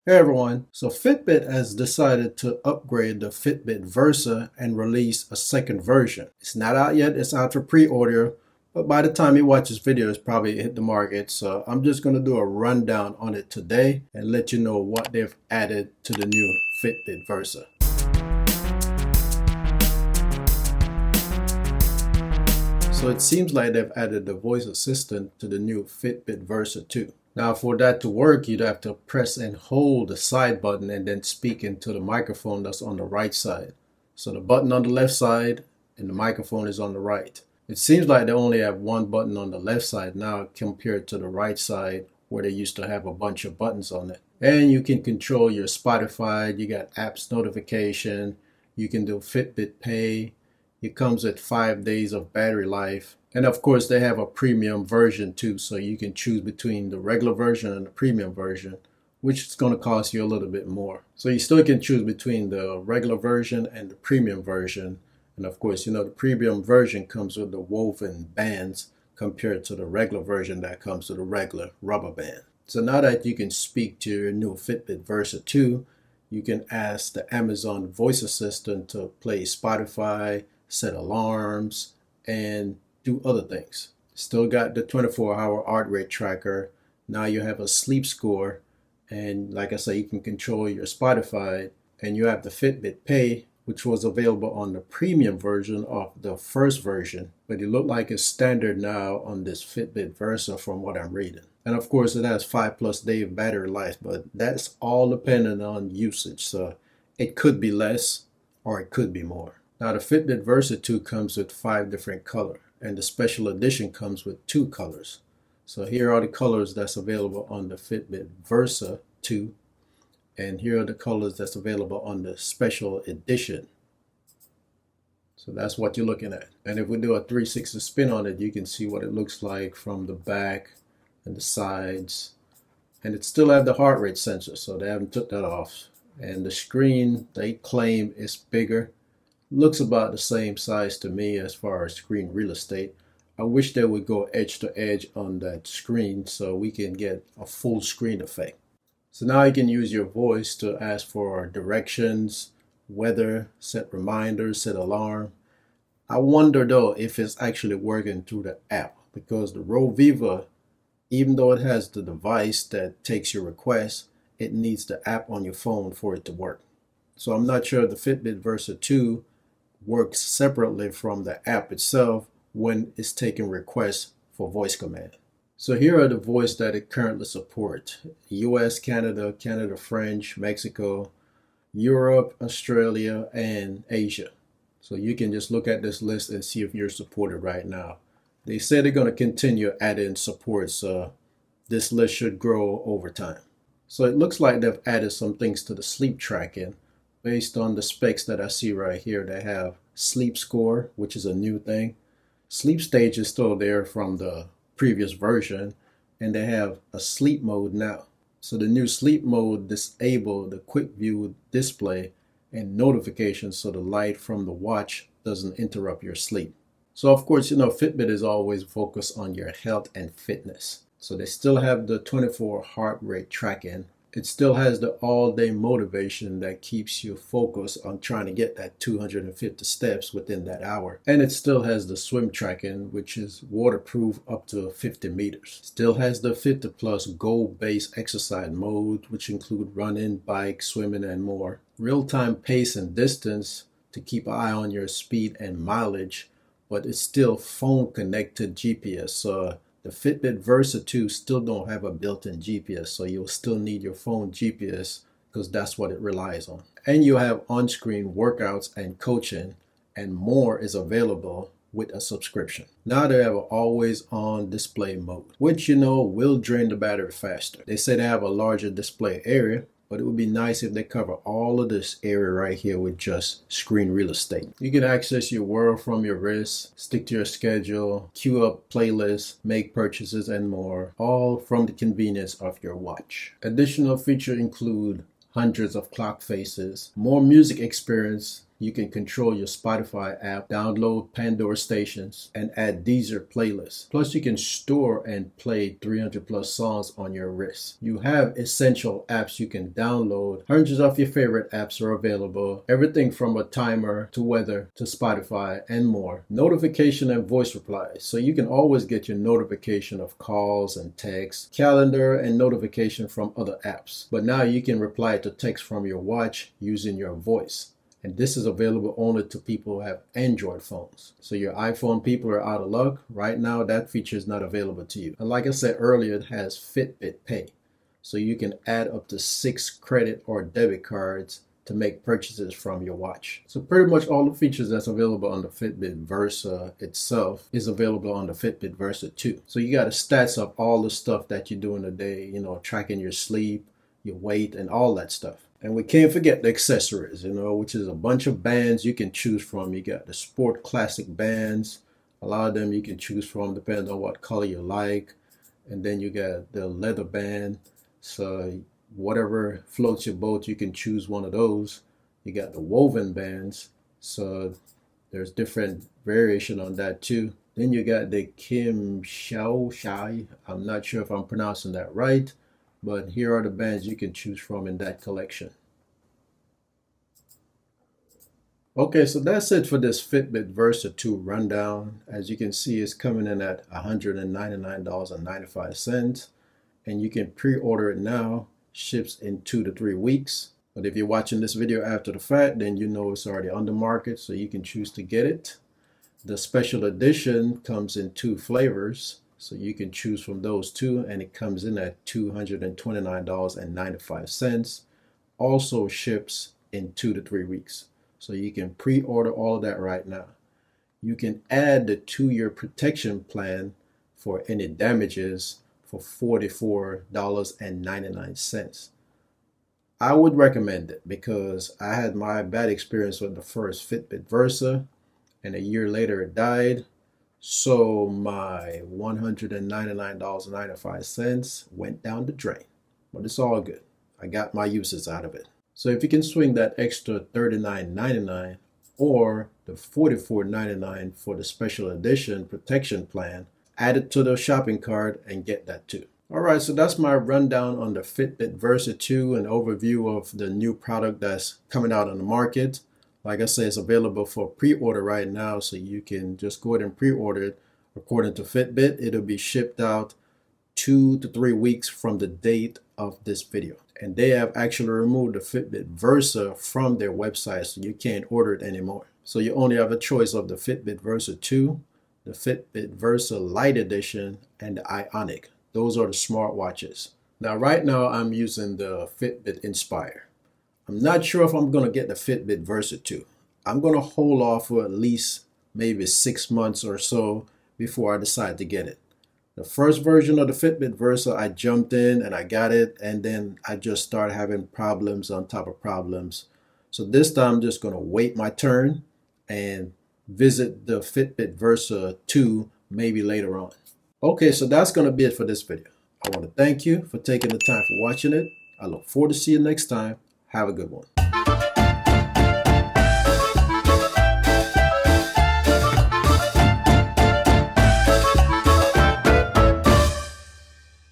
Hey everyone, so Fitbit has decided to upgrade the Fitbit Versa and release a second version. It's not out yet, it's out for pre-order, but by the time you watch this video, it's probably hit the market. So I'm just going to do a rundown on it today and let you know what they've added to the new Fitbit Versa. So it seems like they've added the voice assistant to the new Fitbit Versa 2. Now for that to work, you'd have to press and hold the side button and then speak into the microphone that's on the right side. So the button on the left side and the microphone is on the right. It seems like they only have one button on the left side now compared to the right side where they used to have a bunch of buttons on it. And you can control your Spotify, you got apps notification, you can do Fitbit Pay. It comes with 5 days of battery life. And of course, they have a premium version too, so you can choose between the regular version and the premium version, which is going to cost you a little bit more. So you still can choose between the regular version and the premium version. And of course, the premium version comes with the woven bands compared to the regular version that comes with a regular rubber band. So now that you can speak to your new Fitbit Versa 2, you can ask the Amazon voice assistant to play Spotify, set alarms, and do other things. Still got the 24-hour heart rate tracker. Now you have a sleep score, and like I said, you can control your Spotify, and you have the Fitbit Pay, which was available on the premium version of the first version, but it looked like it's standard now on this Fitbit Versa from what I'm reading. And of course, it has 5+ day battery life, but that's all dependent on usage, so it could be less or it could be more. Now the Fitbit Versa 2 comes with 5 different colors, and the special edition comes with 2 colors. So here are the colors that's available on the Fitbit Versa 2, and here are the colors that's available on the special edition. So that's what you're looking at. And if we do a 360 spin on it, you can see what it looks like from the back and the sides. And it still have the heart rate sensor, so they haven't took that off. And the screen, they claim is bigger. Looks about the same size to me as far as screen real estate. I wish they would go edge to edge on that screen so we can get a full screen effect. So now you can use your voice to ask for directions, weather, set reminders, set alarm. I wonder though if it's actually working through the app, because the Roviva, even though it has the device that takes your request, it needs the app on your phone for it to work. So I'm not sure the Fitbit Versa 2 works separately from the app itself when it's taking requests for voice command. So here are the voice that it currently supports: US, Canada, French, Mexico, Europe, Australia, and Asia. So you can just look at this list and see if you're supported right now. They say they're going to continue adding support, so this list should grow over time. So it looks like they've added some things to the sleep tracking. Based on the specs that I see right here, they have sleep score, which is a new thing. Sleep stage is still there from the previous version, and they have a sleep mode now. So the new sleep mode disabled the quick view display and notifications so the light from the watch doesn't interrupt your sleep. So of course, Fitbit is always focused on your health and fitness. So they still have the 24 heart rate tracking. It still has the all-day motivation that keeps you focused on trying to get that 250 steps within that hour. And it still has the swim tracking, which is waterproof up to 50 meters. Still has the 50+ goal-based exercise mode, which include running, bike, swimming, and more. Real-time pace and distance to keep an eye on your speed and mileage, but it's still phone-connected GPS. So the Fitbit Versa 2 still don't have a built-in GPS, so you'll still need your phone GPS because that's what it relies on. And you have on-screen workouts and coaching, and more is available with a subscription. Now they have an always-on display mode, which will drain the battery faster. They say they have a larger display area, but it would be nice if they cover all of this area right here with just screen real estate. You can access your world from your wrist, stick to your schedule, queue up playlists, make purchases, and more, all from the convenience of your watch. Additional features include hundreds of clock faces, more music experience You can control your Spotify app, download Pandora stations, and add Deezer playlists. Plus, you can store and play 300 plus songs on your wrist. You have essential apps you can download. Hundreds of your favorite apps are available. Everything from a timer to weather to Spotify and more. Notification and voice replies. So you can always get your notification of calls and texts, calendar, and notification from other apps. But now you can reply to text from your watch using your voice. And this is available only to people who have Android phones. So your iPhone people are out of luck. Right now, that feature is not available to you. And like I said earlier, it has Fitbit Pay. So you can add up to 6 credit or debit cards to make purchases from your watch. So pretty much all the features that's available on the Fitbit Versa itself is available on the Fitbit Versa 2. So you got a stats of all the stuff that you do in a day, tracking your sleep, your weight, and all that stuff. And we can't forget the accessories, which is a bunch of bands you can choose from. You got the Sport Classic bands. A lot of them you can choose from depending on what color you like. And then you got the leather band. So whatever floats your boat, you can choose one of those. You got the woven bands. So there's different variation on that too. Then you got the Kim Xiao Shai. I'm not sure if I'm pronouncing that right. But here are the bands you can choose from in that collection. Okay, so that's it for this Fitbit Versa 2 rundown. As you can see, it's coming in at $199.95. And you can pre-order it now. Ships in 2 to 3 weeks. But if you're watching this video after the fact, then you know it's already on the market, so you can choose to get it. The special edition comes in 2 flavors. So you can choose from those 2, and it comes in at $229.95. Also ships in 2 to 3 weeks. So you can pre-order all of that right now. You can add the 2-year protection plan for any damages for $44.99. I would recommend it because I had my bad experience with the first Fitbit Versa, and a year later it died. So my $199.95 went down the drain, but it's all good. I got my uses out of it. So if you can swing that extra $39.99 or the $44.99 for the special edition protection plan, add it to the shopping cart and get that too. All right, so that's my rundown on the Fitbit Versa 2, an overview of the new product that's coming out on the market. Like I said, it's available for pre-order right now, so you can just go ahead and pre-order it. According to Fitbit, it'll be shipped out 2 to 3 weeks from the date of this video. And they have actually removed the Fitbit Versa from their website, so you can't order it anymore. So you only have a choice of the Fitbit Versa 2, the Fitbit Versa Lite Edition, and the Ionic. Those are the smartwatches. Now, right now, I'm using the Fitbit Inspire. I'm not sure if I'm going to get the Fitbit Versa 2. I'm going to hold off for at least maybe 6 months or so before I decide to get it. The first version of the Fitbit Versa, I jumped in and I got it, and then I just started having problems on top of problems. So this time I'm just going to wait my turn and visit the Fitbit Versa 2 maybe later on. Okay, so that's going to be it for this video. I want to thank you for taking the time for watching it. I look forward to see you next time. Have a good one.